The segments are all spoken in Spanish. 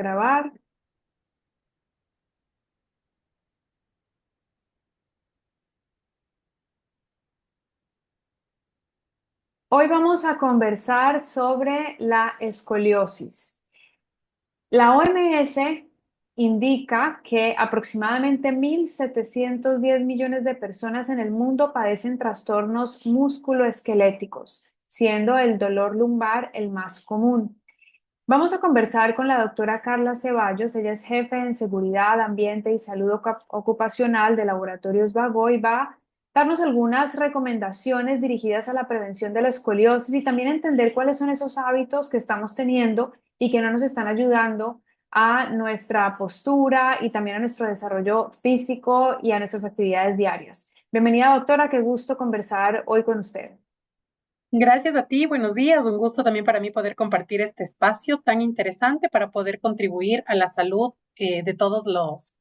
Grabar. Hoy vamos a conversar sobre la escoliosis. La OMS indica que aproximadamente 1.710 millones de personas en el mundo padecen trastornos musculoesqueléticos, siendo el dolor lumbar el más común. Vamos a conversar con la doctora Carla Ceballos. Ella es jefe en seguridad, ambiente y salud ocupacional de Laboratorios Vago y va a darnos algunas recomendaciones dirigidas a la prevención de la escoliosis y también entender cuáles son esos hábitos que estamos teniendo y que no nos están ayudando a nuestra postura y también a nuestro desarrollo físico y a nuestras actividades diarias. Bienvenida, doctora, qué gusto conversar hoy con usted. Gracias a ti, buenos días. Un gusto también para mí poder compartir este espacio tan interesante para poder contribuir a la salud de todos los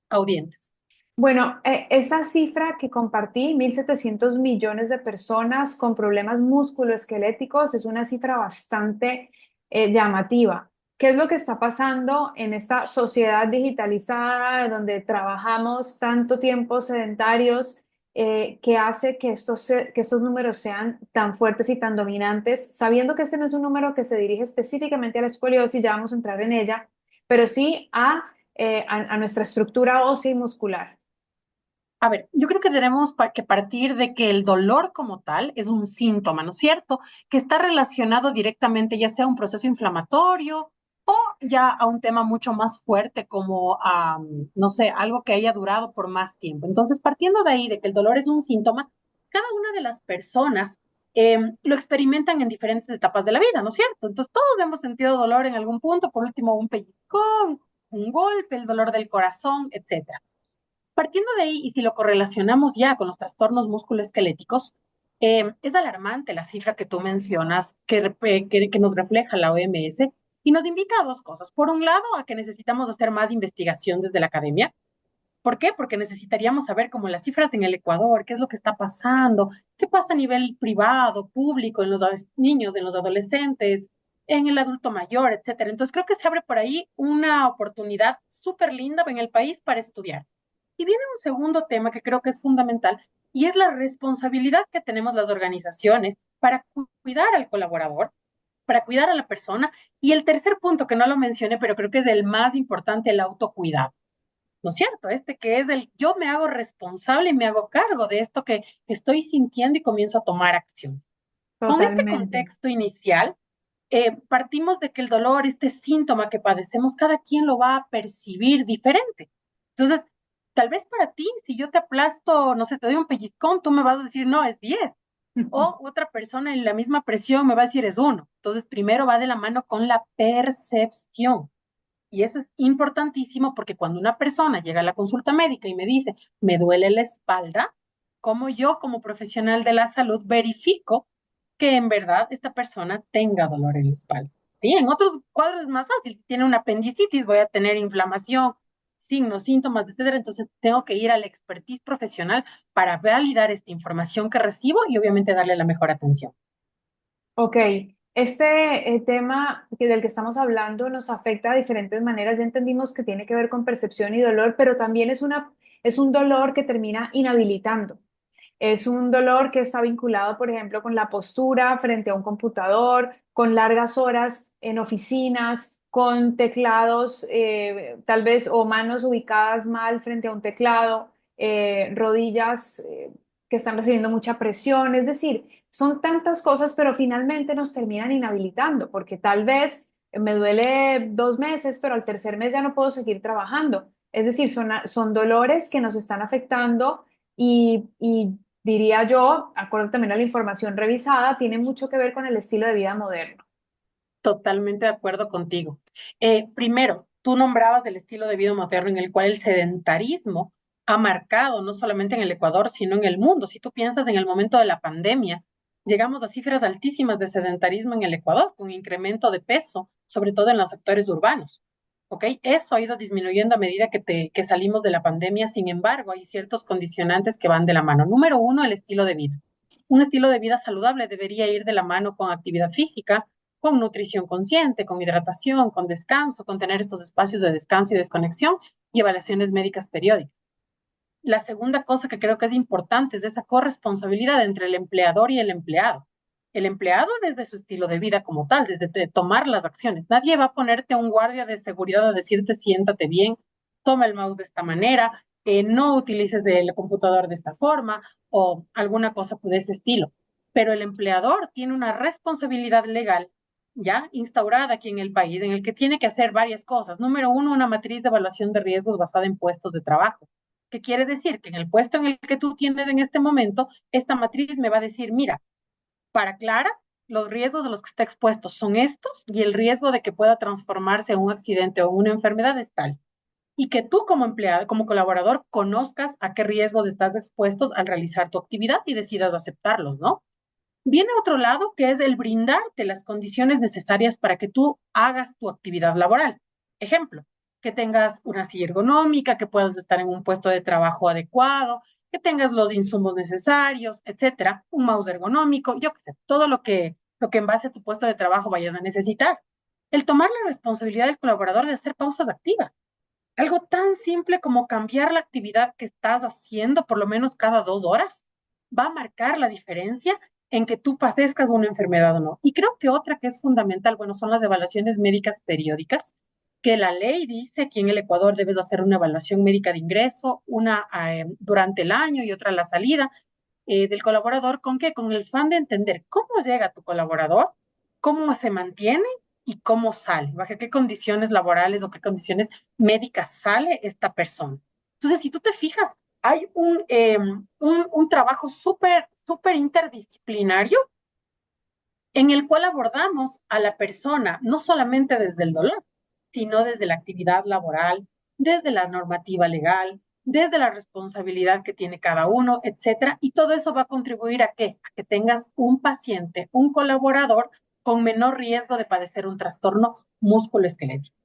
audientes. Bueno, esa cifra que compartí, 1.700 millones de personas con problemas musculoesqueléticos, es una cifra bastante llamativa. ¿Qué es lo que está pasando en esta sociedad digitalizada donde trabajamos tanto tiempo sedentarios que hace que que estos números sean tan fuertes y tan dominantes, sabiendo que este no es un número que se dirige específicamente a la escoliosis, ya vamos a entrar en ella, pero sí a nuestra estructura ósea y muscular? A ver, yo creo que tenemos que partir de que el dolor como tal es un síntoma, ¿no es cierto? Que está relacionado directamente ya sea a un proceso inflamatorio o ya a un tema mucho más fuerte como a, no sé, algo que haya durado por más tiempo. Entonces, partiendo de ahí, de que el dolor es un síntoma, cada una de las personas lo experimentan en diferentes etapas de la vida, ¿no es cierto? Entonces, todos hemos sentido dolor en algún punto, por último, un pellizcón, un golpe, el dolor del corazón, etcétera. Partiendo de ahí, y si lo correlacionamos ya con los trastornos musculoesqueléticos, es alarmante la cifra que tú mencionas que nos refleja la OMS y nos invita a dos cosas. Por un lado, a que necesitamos hacer más investigación desde la academia. ¿Por qué? Porque necesitaríamos saber como las cifras en el Ecuador, qué es lo que está pasando, qué pasa a nivel privado, público, en los niños, en los adolescentes, en el adulto mayor, etcétera. Entonces creo que se abre por ahí una oportunidad súper linda en el país para estudiar. Y viene un segundo tema que creo que es fundamental y es la responsabilidad que tenemos las organizaciones para cuidar al colaborador, para cuidar a la persona. Y el tercer punto que no lo mencioné, pero creo que es el más importante, el autocuidado. ¿No es cierto? Este que es el yo me hago responsable y me hago cargo de esto que estoy sintiendo y comienzo a tomar acción. Con este Totalmente. contexto inicial, partimos de que el dolor, este síntoma que padecemos, cada quien lo va a percibir diferente. Entonces, tal vez para ti, si yo te aplasto, no sé, te doy un pellizcón, tú me vas a decir, no, es 10. O otra persona en la misma presión me va a decir, es 1. Entonces, primero va de la mano con la percepción. Y eso es importantísimo porque cuando una persona llega a la consulta médica y me dice, me duele la espalda, como yo como profesional de la salud verifico que en verdad esta persona tenga dolor en la espalda. Sí, en otros cuadros es más fácil. Si tiene una apendicitis, voy a tener inflamación, signos, síntomas, etcétera. Entonces tengo que ir al expertise profesional para validar esta información que recibo y obviamente darle la mejor atención. Ok, este tema del que estamos hablando nos afecta de diferentes maneras. Ya entendimos que tiene que ver con percepción y dolor, pero también es un dolor que termina inhabilitando. Es un dolor que está vinculado, por ejemplo, con la postura frente a un computador, con largas horas en oficinas, con teclados tal vez o manos ubicadas mal frente a un teclado, rodillas que están recibiendo mucha presión. Es decir, son tantas cosas, pero finalmente nos terminan inhabilitando porque tal vez me duele 2 meses, pero al tercer mes ya no puedo seguir trabajando. Es decir, son dolores que nos están afectando y diría yo, acuerdo también a la información revisada, tiene mucho que ver con el estilo de vida moderno. Totalmente de acuerdo contigo. Primero, tú nombrabas del estilo de vida moderno en el cual el sedentarismo ha marcado no solamente en el Ecuador, sino en el mundo. Si tú piensas en el momento de la pandemia, llegamos a cifras altísimas de sedentarismo en el Ecuador, con incremento de peso, sobre todo en los sectores urbanos. ¿Ok? Eso ha ido disminuyendo a medida que salimos de la pandemia. Sin embargo, hay ciertos condicionantes que van de la mano. Número uno, el estilo de vida. Un estilo de vida saludable debería ir de la mano con actividad física, con nutrición consciente, con hidratación, con descanso, con tener estos espacios de descanso y desconexión y evaluaciones médicas periódicas. La segunda cosa que creo que es importante es esa corresponsabilidad entre el empleador y el empleado. El empleado desde su estilo de vida como tal, desde tomar las acciones. Nadie va a ponerte a un guardia de seguridad a decirte siéntate bien, toma el mouse de esta manera, no utilices el computador de esta forma o alguna cosa de ese estilo. Pero el empleador tiene una responsabilidad legal ya instaurada aquí en el país en el que tiene que hacer varias cosas. Número uno, una matriz de evaluación de riesgos basada en puestos de trabajo. ¿Qué quiere decir? Que en el puesto en el que tú tienes en este momento, esta matriz me va a decir, mira, para Clara, los riesgos a los que está expuesto son estos y el riesgo de que pueda transformarse en un accidente o una enfermedad es tal. Y que tú como empleado, como colaborador, conozcas a qué riesgos estás expuestos al realizar tu actividad y decidas aceptarlos, ¿no? Viene otro lado que es el brindarte las condiciones necesarias para que tú hagas tu actividad laboral. Ejemplo, que tengas una silla ergonómica, que puedas estar en un puesto de trabajo adecuado, que tengas los insumos necesarios, etcétera, un mouse ergonómico, yo qué sé, todo lo que en base a tu puesto de trabajo vayas a necesitar. El tomar la responsabilidad del colaborador de hacer pausas activas. Algo tan simple como cambiar la actividad que estás haciendo por lo menos cada 2 horas va a marcar la diferencia en que tú padezcas una enfermedad o no. Y creo que otra que es fundamental, bueno, son las evaluaciones médicas periódicas, que la ley dice que en el Ecuador debes hacer una evaluación médica de ingreso, una durante el año y otra a la salida del colaborador. ¿Con qué? Con el fan de entender cómo llega tu colaborador, cómo se mantiene y cómo sale, bajo qué condiciones laborales o qué condiciones médicas sale esta persona. Entonces, si tú te fijas, hay un trabajo súper interdisciplinario en el cual abordamos a la persona no solamente desde el dolor, sino desde la actividad laboral, desde la normativa legal, desde la responsabilidad que tiene cada uno, etcétera. Y todo eso va a contribuir a qué? A que tengas un paciente, un colaborador con menor riesgo de padecer un trastorno musculoesquelético.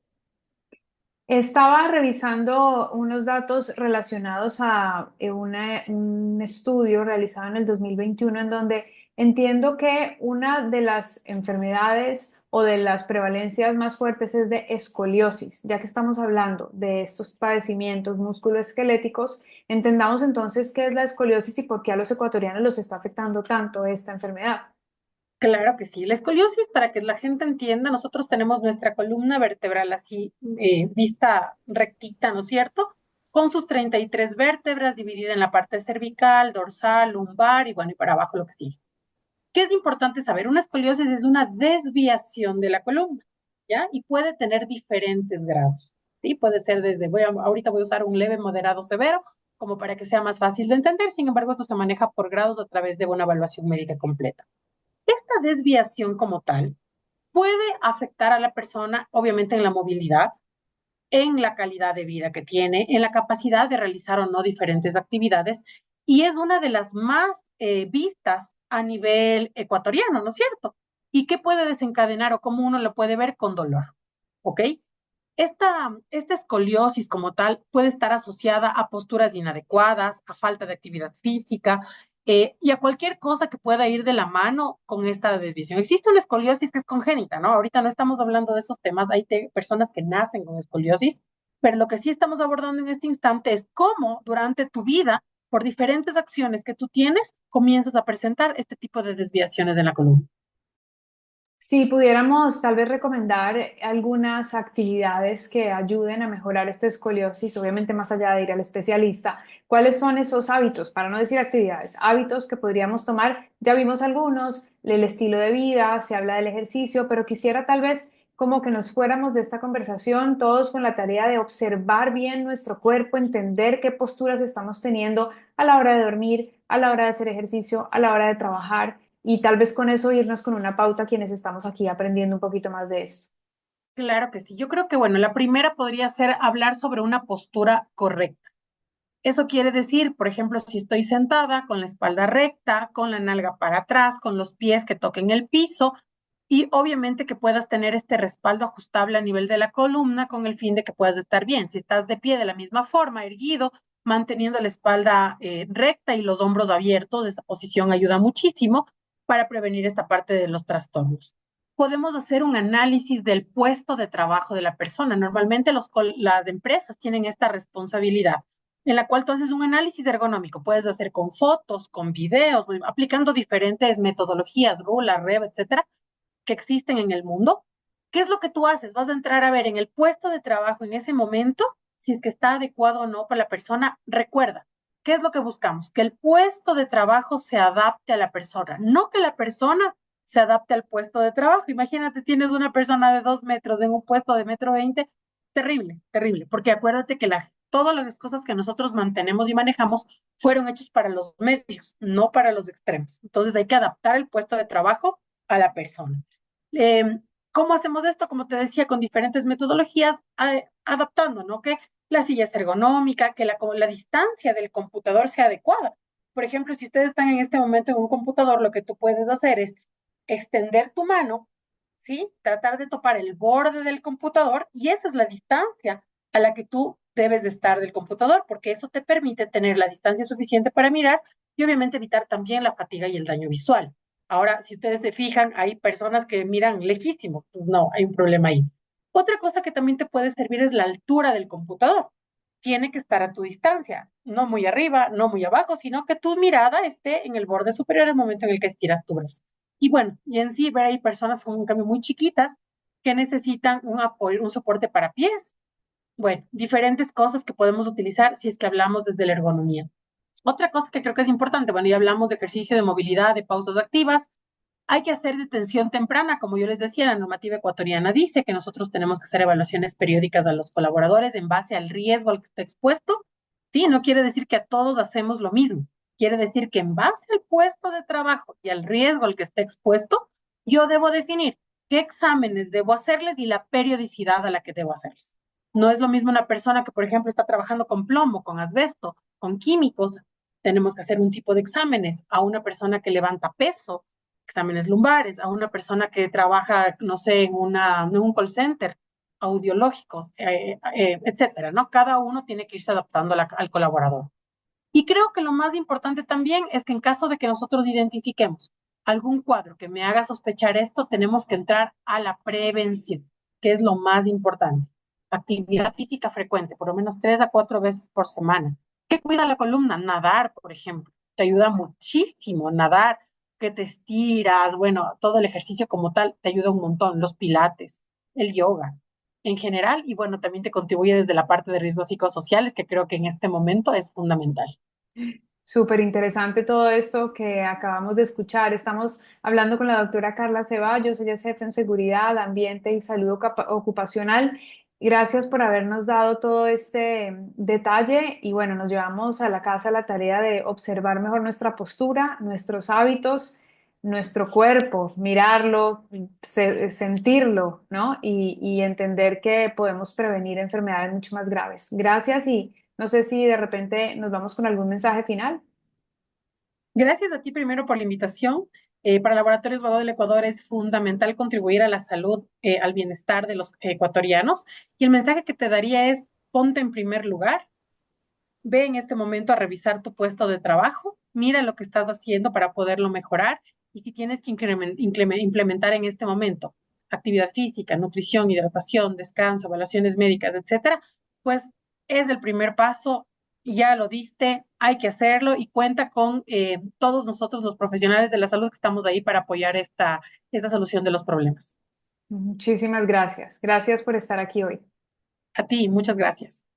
Estaba revisando unos datos relacionados a un estudio realizado en el 2021 en donde entiendo que una de las enfermedades o de las prevalencias más fuertes es de escoliosis. Ya que estamos hablando de estos padecimientos musculoesqueléticos, entendamos entonces qué es la escoliosis y por qué a los ecuatorianos los está afectando tanto esta enfermedad. Claro que sí. La escoliosis, para que la gente entienda, nosotros tenemos nuestra columna vertebral así vista rectita, ¿no es cierto? Con sus 33 vértebras, dividida en la parte cervical, dorsal, lumbar y bueno, y para abajo lo que sigue. ¿Qué es importante saber? Una escoliosis es una desviación de la columna, ¿ya? Y puede tener diferentes grados, ¿sí? Puede ser desde, ahorita voy a usar un leve, moderado, severo, como para que sea más fácil de entender. Sin embargo, esto se maneja por grados a través de una evaluación médica completa. Esta desviación como tal puede afectar a la persona, obviamente, en la movilidad, en la calidad de vida que tiene, en la capacidad de realizar o no diferentes actividades, y es una de las más vistas a nivel ecuatoriano, ¿no es cierto? ¿Y qué puede desencadenar o cómo uno lo puede ver con dolor? ¿Ok? Esta escoliosis como tal puede estar asociada a posturas inadecuadas, a falta de actividad física y a cualquier cosa que pueda ir de la mano con esta desviación. Existe una escoliosis que es congénita, ¿no? Ahorita no estamos hablando de esos temas, hay personas que nacen con escoliosis, pero lo que sí estamos abordando en este instante es cómo durante tu vida, por diferentes acciones que tú tienes, comienzas a presentar este tipo de desviaciones en la columna. Si pudiéramos tal vez recomendar algunas actividades que ayuden a mejorar esta escoliosis, obviamente más allá de ir al especialista, ¿cuáles son esos hábitos, para no decir actividades, hábitos que podríamos tomar? Ya vimos algunos, el estilo de vida, se habla del ejercicio, pero quisiera tal vez como que nos fuéramos de esta conversación todos con la tarea de observar bien nuestro cuerpo, entender qué posturas estamos teniendo a la hora de dormir, a la hora de hacer ejercicio, a la hora de trabajar y tal vez con eso irnos con una pauta quienes estamos aquí aprendiendo un poquito más de esto. Claro que sí. Yo creo que, bueno, la primera podría ser hablar sobre una postura correcta. Eso quiere decir, por ejemplo, si estoy sentada con la espalda recta, con la nalga para atrás, con los pies que toquen el piso y obviamente que puedas tener este respaldo ajustable a nivel de la columna con el fin de que puedas estar bien. Si estás de pie de la misma forma, erguido, manteniendo la espalda recta y los hombros abiertos, esa posición ayuda muchísimo para prevenir esta parte de los trastornos. podemos hacer un análisis del puesto de trabajo de la persona. Normalmente las empresas tienen esta responsabilidad en la cual tú haces un análisis ergonómico. Puedes hacer con fotos, con videos, aplicando diferentes metodologías, Rula, Rev, etcétera, que existen en el mundo. ¿Qué es lo que tú haces? Vas a entrar a ver en el puesto de trabajo en ese momento, si es que está adecuado o no para la persona. Recuerda, ¿qué es lo que buscamos? Que el puesto de trabajo se adapte a la persona, no que la persona se adapte al puesto de trabajo. Imagínate, tienes una persona de 2 metros en un puesto de 1,20 m, terrible, terrible, porque acuérdate que todas las cosas que nosotros mantenemos y manejamos fueron hechos para los medios, no para los extremos. Entonces hay que adaptar el puesto de trabajo a la persona. Eh, ¿Cómo hacemos esto? Como te decía, con diferentes metodologías, adaptando, ¿no? Que la silla es ergonómica, que la distancia del computador sea adecuada. Por ejemplo, si ustedes están en este momento en un computador, lo que tú puedes hacer es extender tu mano, ¿sí? Tratar de topar el borde del computador y esa es la distancia a la que tú debes de estar del computador, porque eso te permite tener la distancia suficiente para mirar y obviamente evitar también la fatiga y el daño visual. Ahora, si ustedes se fijan, hay personas que miran lejísimos, pues no, hay un problema ahí. Otra cosa que también te puede servir es la altura del computador. Tiene que estar a tu distancia, no muy arriba, no muy abajo, sino que tu mirada esté en el borde superior el momento en el que estiras tu brazo. Y bueno, y en sí, ver, hay personas con un cambio muy chiquitas que necesitan un apoyo, un soporte para pies. Bueno, diferentes cosas que podemos utilizar si es que hablamos desde la ergonomía. Otra cosa que creo que es importante, bueno, ya hablamos de ejercicio, de movilidad, de pausas activas. Hay que hacer detención temprana, como yo les decía, la normativa ecuatoriana dice que nosotros tenemos que hacer evaluaciones periódicas a los colaboradores en base al riesgo al que está expuesto. Sí, no quiere decir que a todos hacemos lo mismo. Quiere decir que en base al puesto de trabajo y al riesgo al que está expuesto, yo debo definir qué exámenes debo hacerles y la periodicidad a la que debo hacerles. No es lo mismo una persona que, por ejemplo, está trabajando con plomo, con asbesto, con químicos. Tenemos que hacer un tipo de exámenes a una persona que levanta peso, exámenes lumbares, a una persona que trabaja, no sé, en un call center, audiológicos, etcétera, ¿no? Cada uno tiene que irse adaptando al colaborador. Y creo que lo más importante también es que en caso de que nosotros identifiquemos algún cuadro que me haga sospechar esto, tenemos que entrar a la prevención, que es lo más importante. Actividad física frecuente, por lo menos 3 a 4 veces por semana. ¿Qué cuida la columna? Nadar, por ejemplo. Te ayuda muchísimo nadar, que te estiras, bueno, todo el ejercicio como tal te ayuda un montón. Los pilates, el yoga en general, y bueno, también te contribuye desde la parte de riesgos psicosociales, que creo que en este momento es fundamental. Súper interesante todo esto que acabamos de escuchar. Estamos hablando con la doctora Carla Ceballos, ella es jefe en seguridad, ambiente y salud ocupacional. Gracias por habernos dado todo este detalle y bueno, nos llevamos a la casa la tarea de observar mejor nuestra postura, nuestros hábitos, nuestro cuerpo, mirarlo, sentirlo, ¿no? Y entender que podemos prevenir enfermedades mucho más graves. Gracias y no sé si de repente nos vamos con algún mensaje final. Gracias a ti primero por la invitación. Para Laboratorios Vago del Ecuador es fundamental contribuir a la salud, al bienestar de los ecuatorianos. Y el mensaje que te daría es, ponte en primer lugar, ve en este momento a revisar tu puesto de trabajo, mira lo que estás haciendo para poderlo mejorar y si tienes que implementar en este momento actividad física, nutrición, hidratación, descanso, evaluaciones médicas, etcétera, pues es el primer paso, ya lo diste, hay que hacerlo y cuenta con todos nosotros los profesionales de la salud que estamos ahí para apoyar esta solución de los problemas. Muchísimas gracias. Gracias por estar aquí hoy. A ti, muchas gracias.